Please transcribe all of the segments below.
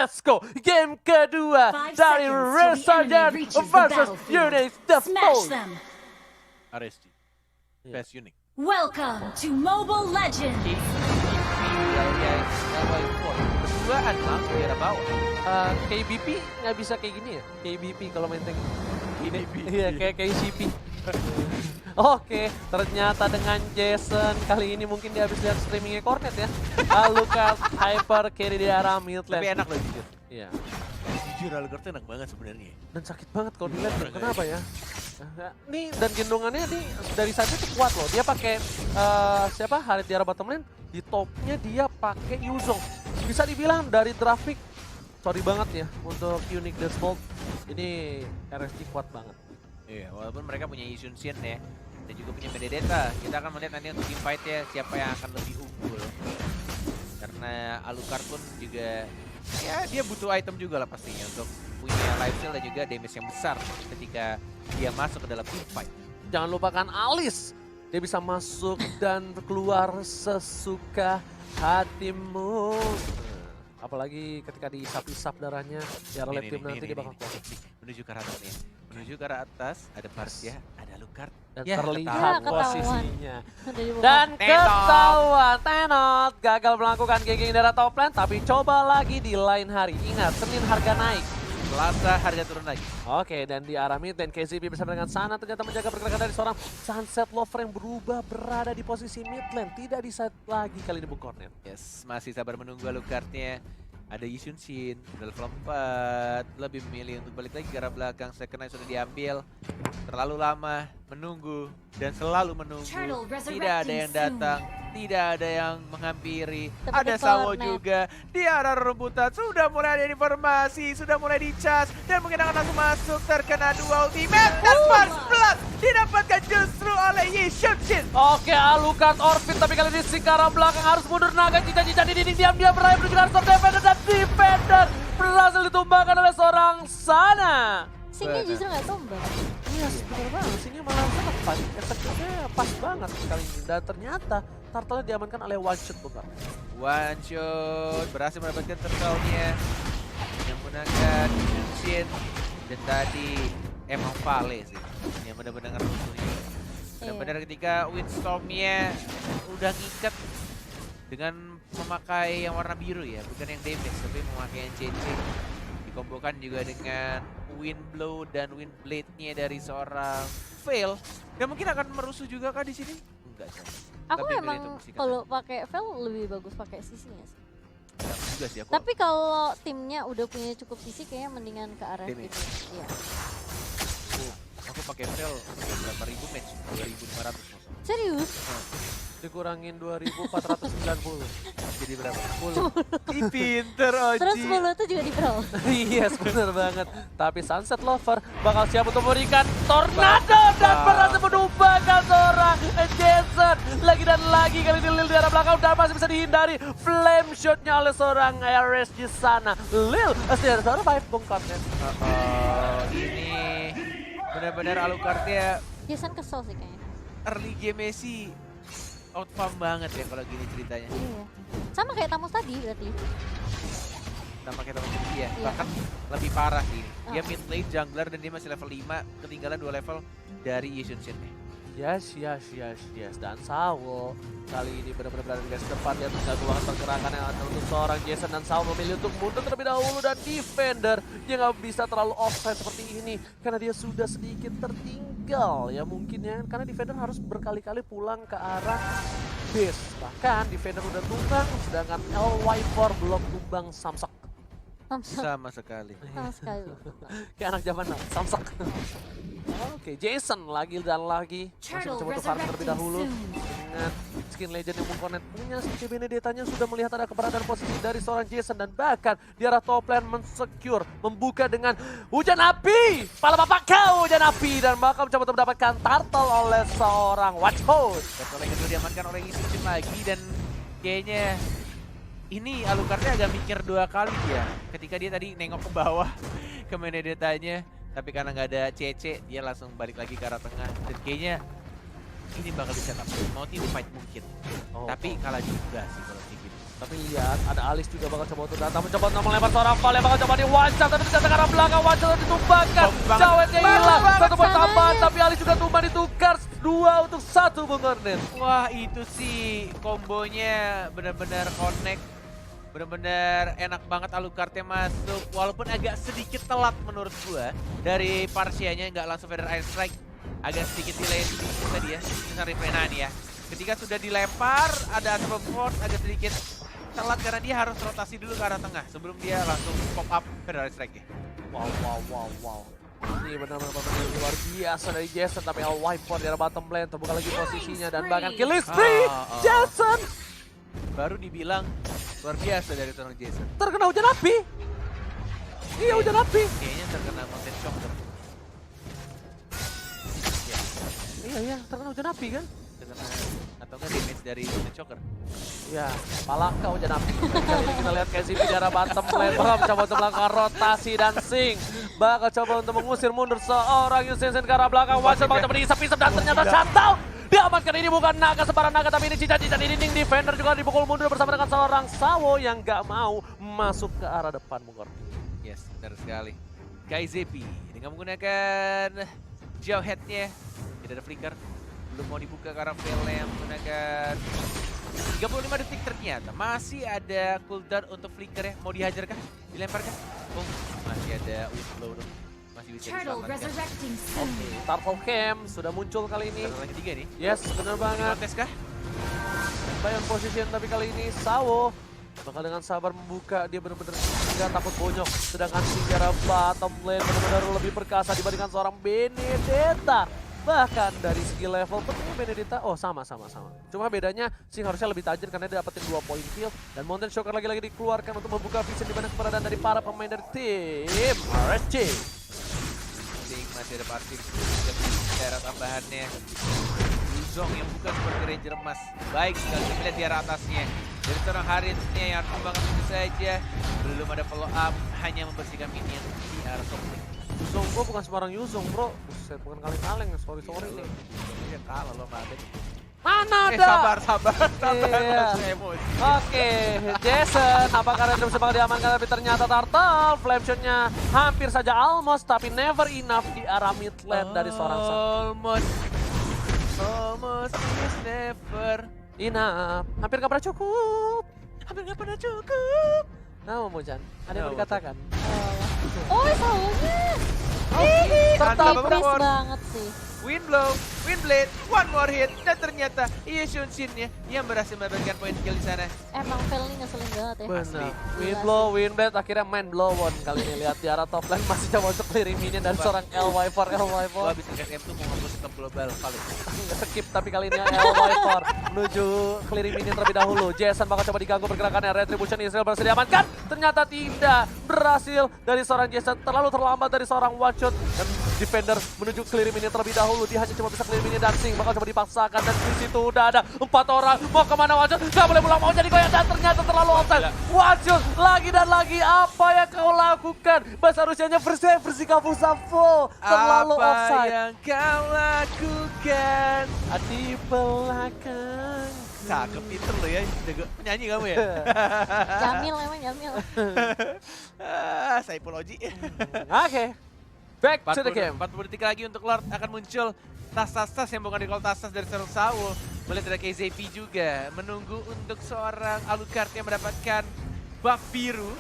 let's go. Game kedua 5 dari seconds till the Resurgent enemy reaches the versus battlefield. Unix The Smash Fold. them. RSG. Best Unix. Welcome to Mobile Legends. Berdua langsung di arah bawah. KBP nggak bisa kayak gini ya? KBP kalau main tank. KBP. Iya, kayak KCP. Oke, ternyata dengan Jason kali ini mungkin dia habis lihat streamingnya Cornet ya. Alucard Hyper carry di arah mid lane. Tapi enak loh jujur. Iya. Jujur Alucard tuh enak banget sebenarnya. Dan sakit banget kalau dilihat. Kenapa ya? Nih dan gendongannya nih dari saja tuh kuat loh. Dia pakai siapa? Harit di arah bottom lane. Di topnya dia pakai Yuzong. Bisa dibilang dari grafik sorry banget ya untuk Unique Deathbolt. Ini RSG kuat banget. Iya, walaupun mereka punya Yishun Shin ya. Dan juga punya Benedetta. Kita akan melihat nanti untuk team fight-nya siapa yang akan lebih unggul. Karena Alucard pun juga ya dia butuh item juga lah pastinya untuk punya life steal dan juga damage yang besar ketika dia masuk ke dalam team fight. Jangan lupakan Alice. Dia bisa masuk dan keluar sesuka hatimu. Apalagi ketika diisap-isap darahnya di arah lane team nanti dia bakal kuat. Menuju ke arah atas nih. Menuju ke arah atas ada Parsia, ada Alucard. Dan Ya, terlihat ketahuan. posisinya. Dari bawah. Dan Tenot. ketahuan Tenot gagal melakukan gagging dari top lane, tapi coba lagi di lain hari. Ingat, Senin harga naik. Selasa harga turun lagi. Oke, dan di arah mid lane KCP bersama dengan Sana ternyata menjaga pergerakan dari seorang Sunset Lover yang berubah berada di posisi mid lane. Tidak di side lagi kali ini Bung Cornet. Yes, masih sabar menunggu Alucardnya. Ada Yishun Shin, udah level 4, lebih memilih untuk balik lagi ke arah belakang. Second Knight sudah diambil, terlalu lama menunggu dan selalu menunggu. Turtle Tidak ada yang resurrecting datang, tidak ada yang menghampiri. Tapi Ada di Sawo corner. juga di arah rebutan. Sudah mulai ada informasi, sudah mulai dicas dan mungkin akan langsung masuk. Terkena dua ultimate dan first blood didapatkan justru oleh Yishun Shin. Oke, Alucard Orbit, tapi kali ini si ke arah belakang harus mundur naga. Cica-cica di dinding diam-diam berayap menuju ke arah Storm Defender dan Defender berhasil ditumbangkan oleh seorang Sana. Sini justru nggak tumbang. Iya, benar banget. Sini malah sangat pas. Efeknya pas banget kali ini. Dan ternyata turtle diamankan oleh one shot, bukan? One shot berhasil mendapatkan turtle-nya yang menggunakan Yishun Shin. Dan tadi emang Vale sih yang benar-benar ngerusuhnya. Benar-benar ketika Windstorm-nya udah ngikat dengan memakai yang warna biru ya, bukan yang damage tapi memakai yang CC. Dikombokan juga dengan Wind Blow dan Wind Blade-nya dari seorang Veil. Dan mungkin akan merusuh juga kah di sini? Enggak sih. Aku Tapi emang milih untuk bersikat. kalau pakai Veil lebih bagus pakai sisinya sih. Enggak juga sih aku. Tapi kalau timnya udah punya cukup sisi kayaknya mendingan ke arah Damage. itu. Iya. Aku pakai Veil berapa ribu match? 2.500 maksudnya. Serius? Dikurangin 2.490. Jadi berapa? 10. Ih pinter Terus Oji. 10 tuh juga di brawl. Yes, benar banget. Tapi Sunset Lover bakal siap untuk memberikan tornado dan berhasil menumbangkan seorang Jason. Lagi dan lagi kali ini Lil di arah belakang dan masih bisa dihindari flame shotnya oleh seorang RSG Sana. Lil masih ada survive Bung Cornet. Ini benar-benar Alucardnya Jason kesel sih kayaknya. early game Messi outfarm banget ya kalau gini ceritanya. Iya. Sama kayak Tamus tadi berarti. Sama kita masih dia, Iya. bahkan lebih parah sih. Dia Oh. mid lane jungler dan dia masih level 5, ketinggalan 2 level dari Yishun Shin. Yes. Dan Sawo kali ini benar-benar berada di garis depan. Dia mengganggu banget pergerakan yang ada untuk seorang Jason. Dan Sawo memilih untuk mundur terlebih dahulu. Dan Defender dia nggak bisa terlalu offside seperti ini. Karena dia sudah sedikit tertinggal ya mungkin ya. Karena Defender harus berkali-kali pulang ke arah base. Bahkan Defender udah tumbang. Sedangkan LY4 belum tumbang Samsak. Sama sekali. Sama sekali. Kayak anak zaman now, Samsak. Oke, Jason lagi dan lagi masih Turtle mencoba untuk farming terlebih dahulu resurrecting dengan skin legend yang Connect punya. Si Benedetta-nya sudah melihat ada keberadaan posisi dari seorang Jason dan bahkan di arah top lane mensecure, membuka dengan hujan api. Pala bapak kau hujan api dan bakal mencoba untuk mendapatkan turtle oleh seorang Watchhouse. Turtle yang kedua diamankan oleh Yishun Shin lagi dan kayaknya ini Alucardnya agak mikir 2 kali ya ketika dia tadi nengok ke bawah ke Benedetta-nya. Tapi karena nggak ada CC, dia langsung balik lagi ke arah tengah. Dan kayaknya ini bakal di setup. Mau team fight mungkin. Tapi kalah juga sih kalau kayak gitu. Tapi lihat, ada Alice juga bakal coba untuk datang, mencoba untuk melempar seorang Val yang bakal coba di-one-shot, tapi ternyata ke arah belakang, one-shot ditumbangkan. Cawetnya hilang, satu poin tambahan, tapi Alice juga tumbang ditukar 2 untuk 1 Bung Kornet. Wah itu sih kombonya benar-benar connect. Benar-benar enak banget Alucardnya masuk. Walaupun agak sedikit telat menurut gua. Dari Parsianya nggak langsung Feather Iron Strike. Agak sedikit delay sedikit tadi ya. Misal Rivenani ya. Ketika sudah dilempar ada Asper Force agak sedikit telat karena dia harus rotasi dulu ke arah tengah. Sebelum dia langsung pop up Feather Iron Strike ya. Wow. Ini benar-benar luar biasa dari Jason, tapi Wiper di arah bottom lane terbuka lagi posisinya dan bahkan kill spree Jason baru dibilang luar biasa dari seorang Jason. terkena hujan api. Iya, hujan api. Kayaknya terkena Mountain Shock. Iya, terkena hujan api kan? Terkena atau enggak damage dari Mountain Shocker. Ya, palaka hujan api. Kali ini kita lihat KZP di arah bottom lane bakal mencoba untuk melakukan rotasi dan Sing bakal coba untuk mengusir mundur seorang Yusen ke arah belakang. Watcher bakal coba diisap-isap dan ternyata shutdown. Diamankan, ini bukan naga sebarang naga, tapi ini cincang-cincang di dinding. Defender juga dipukul mundur bersama dengan seorang Sawo yang gak mau masuk ke arah depan, Bung Kornet. Yes, benar sekali. KZP dengan menggunakan jauh headnya, tidak ada flicker, belum mau dibuka ke arah Veil yang menggunakan 35 detik ternyata. Masih ada cooldown untuk flicker ya, mau dihajar kah? Dilempar kah? Oh, masih ada windblow dong. Masih bisa diselamatkan. Oke, Turtle Cam sudah muncul kali ini. Turtle ketiga nih. Yes, benar banget. Tes kah? Bayon position, tapi kali ini Sawo bakal dengan sabar membuka. Dia benar-benar nggak takut bonyok. Sedangkan Sinjara bottom lane benar-benar lebih perkasa dibandingkan seorang Benedetta. Bahkan dari segi level tentunya Benedetta, sama. Cuma bedanya Sing harusnya lebih tajam karena dia dapetin 2 poin kill. Dan Mountain Shocker lagi-lagi dikeluarkan untuk membuka vision di mana keberadaan dari para pemain dari tim RSC. Sing masih ada party daerah tambahannya. Yuzong yang bukan seperti Ranger emas. Baik sekali kita lihat di arah atasnya. Dari seorang Harisnya yang harus banget tentu saja. Belum ada follow up, hanya membersihkan minion di arah top lane. Yuzong gua bukan sembarang Yuzong, bro. Buset, bukan kaleng-kaleng, sorry nih. Iya kalah lo Maben. Mana ada? Sabar. Iya. Langsung emosi. Oke, Jason, apakah Random bakal diamankan, tapi ternyata Turtle flame shot-nya hampir saja almost, tapi never enough di arah mid lane dari seorang Almost is never enough. Hampir gak pernah cukup. Nah, Mojan, ada yang mau dikatakan? Oh, Sawonya. Tertipis banget sih. Windblade, one more hit, dan ternyata Yeshun-Shin-nya yang berhasil mendapatkan poin kill di sana. Emang Vel ini ngeselin banget ya. Benar. Windblade akhirnya main blow on kali ini. Lihat di arah top lane masih coba untuk clearing minion dan seorang L-Wiper. Gua habis nge-M tuh mau ngapus ke global paling. Skip, tapi kali ini L-Wiper menuju clearing minion terlebih dahulu. Jason bakal coba diganggu pergerakannya. Retribution Israel berhasil diamankan. Ternyata tidak berhasil dari seorang Jason. Terlalu terlambat dari seorang Watchot. Dan defender menuju clearing minion terlebih dahulu. Dia hanya cuma bisa clearing minion dan Sing bakal coba dipaksakan. Dan di situ udah ada 4 orang. Mau kemana Watchot? Gak boleh pulang, mau jadi goyang. Dan ternyata terlalu offside. Watchot lagi dan lagi. Apa yang kau lakukan? Bahasa Rusianya bersih kamu Savo. Terlalu offside. Apa yang kau lakukan? Di belakang. Cakep pinter lo ya, penyanyi kamu ya? Jamil emang Jamil. Saipul Oji. Oke. Back to the game. 40 detik lagi untuk Lord akan muncul tas-tas yang bukan recall tas dari seorang Sawo. Melihat ada KZP juga. Menunggu untuk seorang Alucard yang mendapatkan buff biru.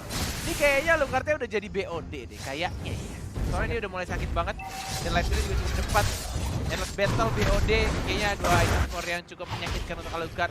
Ini kayaknya Alucardnya udah jadi BOD deh, kayaknya ya. Soalnya dia udah mulai sakit banget. Dan live stream juga cukup cepat. Endless Battle BOD kayaknya 2 item core yang cukup menyakitkan untuk Alucard.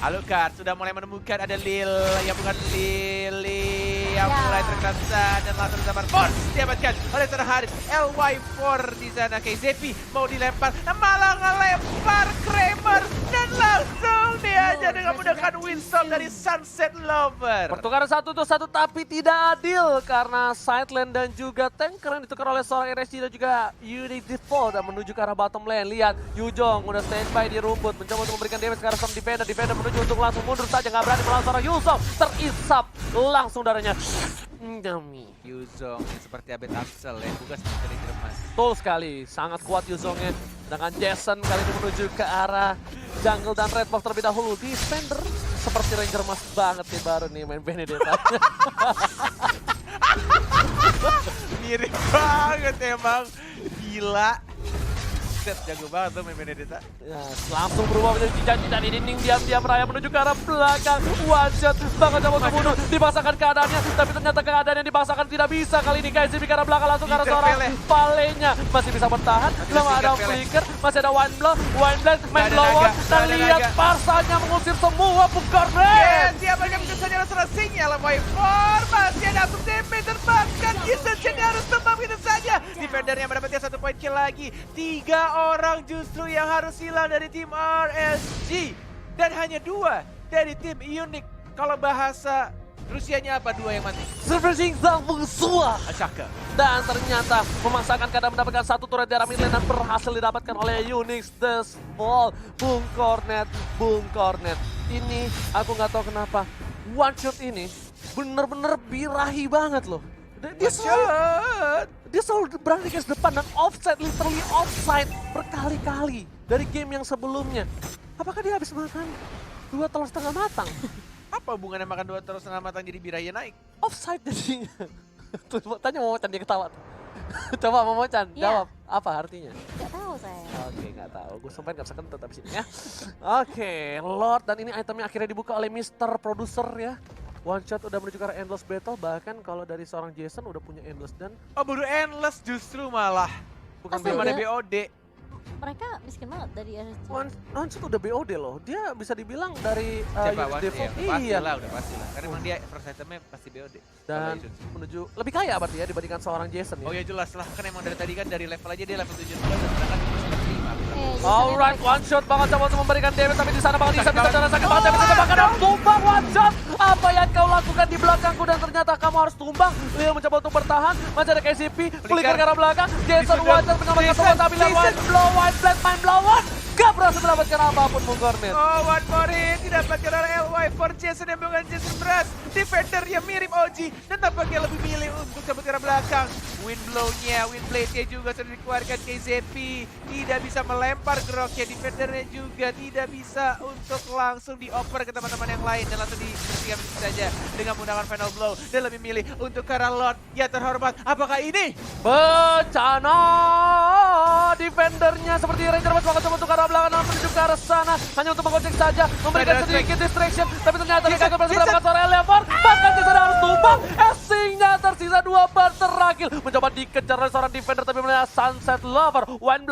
Alucard sudah mulai menemukan ada Lil yang bukan Lily yang mulai terkasa dan langsung disambar Force diamankan oleh terharis LY4 di sana. KZP mau dilempar malah ngelempar Kramer dan langsung diajar dengan menggunakan Windstorm dari Sunset Lover. Pertukaran 1-1 tapi tidak adil karena side lane dan juga tanker yang ditukar oleh seorang RSG dan juga Unity Default dan menuju ke arah bottom lane. Lihat Yuzong udah standby di rumput mencoba untuk memberikan damage ke arah some defender menuju untuk langsung mundur saja, nggak berani melawan seorang Yuzong. Terisap langsung darahnya. Demi Yuzong yang seperti Abed Axel ya, bukan seperti dari Jermas. betul sekali, sangat kuat Yuzongnya. Sedangkan Jason kali ini menuju ke arah jungle dan red buff terlebih dahulu. Defender seperti Ranger Mas banget nih baru nih main Benedetta. Mirip banget emang. Gila. Set, jago banget tuh main Benedetta. Ya, langsung berubah menjadi cincin di dinding diam-diam Raya menuju ke arah belakang. One shot, bakal coba untuk bunuh, dipaksakan keadaannya, tapi ternyata keadaannya dipaksakan tidak bisa kali ini. KCP ke arah belakang langsung ke arah seorang Palenya. Masih bisa bertahan, belum ada flicker, masih ada Wine Blade, main blow-on, dan lihat parsanya mengusir semua Bung Cornet. Dia banyak menjadi selesainya Levoy formasi ada langsung damage dan bahkan Giselchen harus tumbang begitu saja. Defendernya mendapatkan 1 poin kill lagi. 3 orang justru yang harus hilang dari tim RSG dan hanya 2 dari tim Unique. Kalau bahasa Rusianya apa 2 yang mati? Surprising Zalfung Sua. Ashaka. Dan ternyata memaksakan keadaan mendapatkan 1 turret di arah mid lane dan berhasil didapatkan oleh Unix The Small. Bung Cornet. Ini aku nggak tahu kenapa one shot ini bener-bener birahi banget loh. Dia selalu berani ke depan dan offside, literally offside berkali-kali dari game yang sebelumnya. Apakah dia habis makan 2 telur setengah matang? Apa hubungannya makan 2 telur setengah matang jadi birahnya naik? Offside jadinya. Tuh, tanya Momocan dia ketawa. Coba Momocan jawab apa artinya? Gak tahu saya. Oke, nggak tahu. Gue sampai nggak bisa kentut abis ini ya. Oke, Lord dan ini itemnya akhirnya dibuka oleh Mr. Producer ya. One shot udah menuju ke arah Endless Battle, bahkan kalau dari seorang Jason udah punya Endless dan... Oh baru endless justru malah. Bukan belum ada BOD. Mereka miskin banget dari RSG. One shot udah BOD loh, dia bisa dibilang dari Coba Unix Default. Iya. Udah pasti lah. Karena emang dia first itemnya pasti BOD. Dan menuju lebih kaya berarti ya dibandingkan seorang Jason ya. Oh ya jelas lah, kan emang dari tadi kan dari level aja dia level 17 dan sedangkan itu sempat 5. Alright, one shot banget coba untuk memberikan damage, tapi di sana bakal bisa cara sakit banget, tapi bahkan harus tumbang one shot. Apa yang kau lakukan di belakangku dan ternyata kamu harus tumbang. Lil mencoba untuk bertahan, masih ada KCP, flicker ke arah belakang, Jason one shot menyelamatkan semua tapi White Blade main blow-on. Gak berhasil mendapatkan apapun Bung Cornet. Oh, one more hit didapatkan oleh LY for Jason yang bukan Jason Brass. Defender yang mirip OG dan tampaknya lebih milih untuk cabut ke arah belakang. Windblownya, Windblade-nya juga sudah dikeluarkan KZP. Tidak bisa melempar geroknya, defendernya juga tidak bisa untuk langsung dioper ke teman-teman yang lain. Dan langsung dibersihkan begitu saja dengan menggunakan final blow. Dan lebih milih untuk ke arah Lord. Ya terhormat, apakah ini? Bencana defendernya seperti Ranger Mas bakal coba untuk ke arah belakang dan menuju ke arah sana hanya untuk menggocek saja, memberikan sedikit distraction, tapi ternyata gagal berhasil mendapatkan seorang Elevar. Bahkan Jason harus tumbang. Essingnya tersisa 2 bar terakhir, mencoba dikejar oleh seorang defender tapi melihat Sunset Lover. One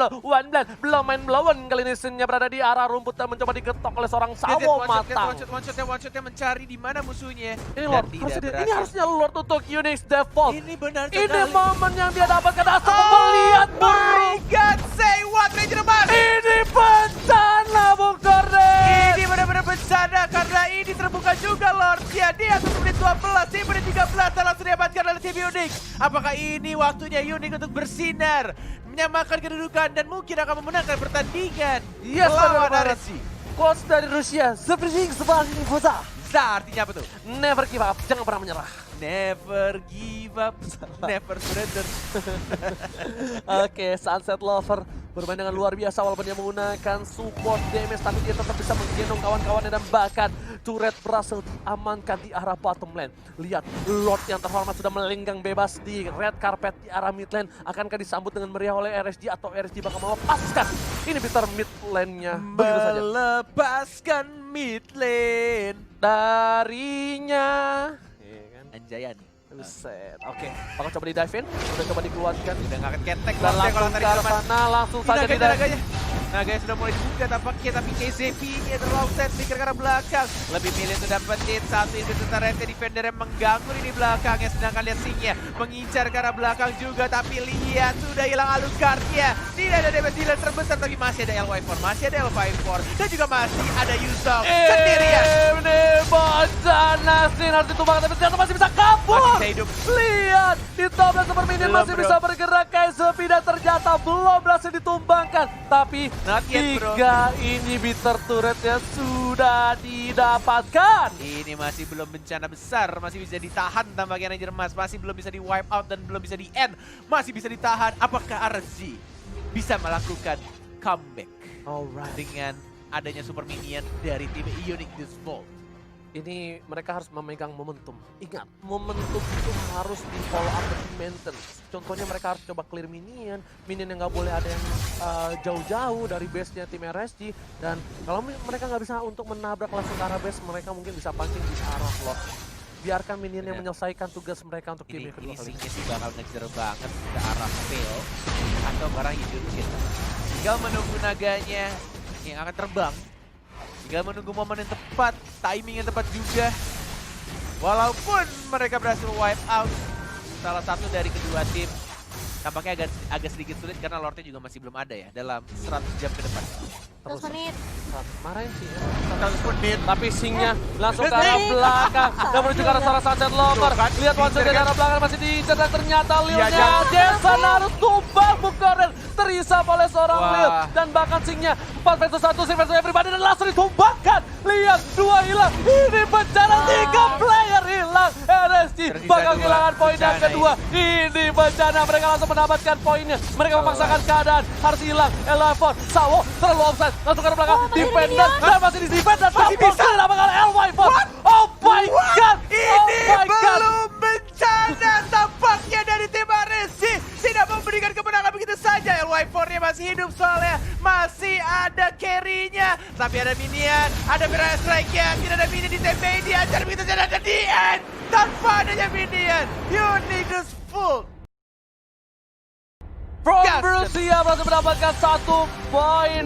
Blade, belum main blow-on. Kali ini scene-nya berada di arah rumput dan mencoba digetok oleh seorang Sawo matang. One shotnya mencari di mana musuhnya. Ini Lord, ini harusnya Lord untuk Unix Default. Ini benar Ini sekali. momen yang dia dapatkan asal melihat My God, say what, Ranger Mas? ini bencana Bung Cornet. Ini benar-benar bencana karena ini terbuka juga Lord. Ya, di atas menit 12, di menit 13 dan langsung didapatkan oleh tim Unix. Apakah ini waktunya Unix untuk bersinar, menyamakan kedudukan dan mungkin akan memenangkan pertandingan melawan RSG? Quotes dari Rusia, seperti sebagai Foza. Za artinya apa tuh? Never give up, jangan pernah menyerah. Never give up, never surrender. Oke, Sunset Lover bermain dengan luar biasa walaupun dia menggunakan support damage, tapi dia tetap bisa menggendong kawan-kawannya dan bahkan turret berhasil diamankan di arah bottom lane. Lihat, Lord yang terhormat sudah melenggang bebas di red carpet di arah mid lane. Akankah disambut dengan meriah oleh RSG atau RSG bakal melepaskan inhibitor mid lane-nya? Begitu saja. Melepaskan mid lane Darinya. Anjayani. Buset. Oke, bakal coba di dive in, udah coba dikuatkan. Udah ngangkat ketek Dan langsung ke arah sana, langsung saja di dive in. Naganya sudah mulai dibuka tampaknya, tapi KZP ini ada set speaker ke arah belakang. Lebih milih untuk dapetin satu inhibitor turretnya, defender yang mengganggu ini belakangnya. Sedangkan lihat Singnya mengincar ke arah belakang juga, tapi lihat sudah hilang Alucardnya. Tidak ada damage dealer terbesar, tapi masih ada LY4, masih ada L54, dan juga masih ada Yuzong sendirian. Ini bencana sih, harus ditumbangkan, tapi ternyata masih bisa kabur. Masih bisa hidup. Lihat, di top lane super minion Belum, masih bro. bisa bergerak KZP dan ternyata belum berhasil ditumbangkan. Tapi Not yet, bro. 3 inhibitor turretnya sudah didapatkan. Ini masih belum bencana besar, masih bisa ditahan tampaknya Ranger Mas, masih belum bisa di wipe out dan belum bisa di end, masih bisa ditahan. Apakah RSG bisa melakukan comeback Alright. dengan adanya super minion dari tim Unique this Vault? ini mereka harus memegang momentum. Ingat, momentum itu harus di follow up dan maintenance. Contohnya mereka harus coba clear minion yang nggak boleh ada yang jauh-jauh dari base-nya tim RSG. Dan kalau mereka nggak bisa untuk menabrak langsung ke arah base, mereka mungkin bisa pancing di arah lock. Biarkan minion yang menyelesaikan tugas mereka untuk game yang kedua kali. Ini sih bakal ngejar banget ke arah fail atau ke arah Yudunkin. Tinggal menunggu naganya yang akan terbang. Tinggal menunggu momen yang tepat, timing yang tepat juga. Walaupun mereka berhasil wipe out salah satu dari kedua tim, tampaknya agak sedikit sulit karena Lordnya juga masih belum ada ya dalam 100 jam ke depan. Terus menit. Marahin sih. 100 menit. Tapi Singnya langsung ke arah belakang dan menuju ke arah seorang Sunset Lover. Lihat one shot dari arah belakang masih diincar dan ternyata Lilnya Jason harus tumbang Bukoren. Terisap oleh seorang Lil dan bahkan Singnya 4 versus 1 Sing versus everybody dan langsung ditumbangkan. Lihat 2 hilang. Ini bencana 3 player hilang. RSG bakal kehilangan poin yang kedua. Ini bencana, mereka langsung mendapatkan poinnya. Mereka memaksakan keadaan harus hilang. Elevon, Sawo terlalu offside. Langsung ke arah belakang, defender dan masih di defend dan masih bisa didapatkan LY4. Oh my god, Ini belum bencana tampaknya dari tim RSG. Tidak memberikan kemenangan begitu saja. LY4-nya masih hidup soalnya masih ada carry-nya. Tapi ada minion, ada Mirage Strike-nya. Tidak ada minion di TP, diajar begitu saja dan di end. Tanpa adanya minion, Unidos full. From Borussia berhasil mendapatkan 1 poin.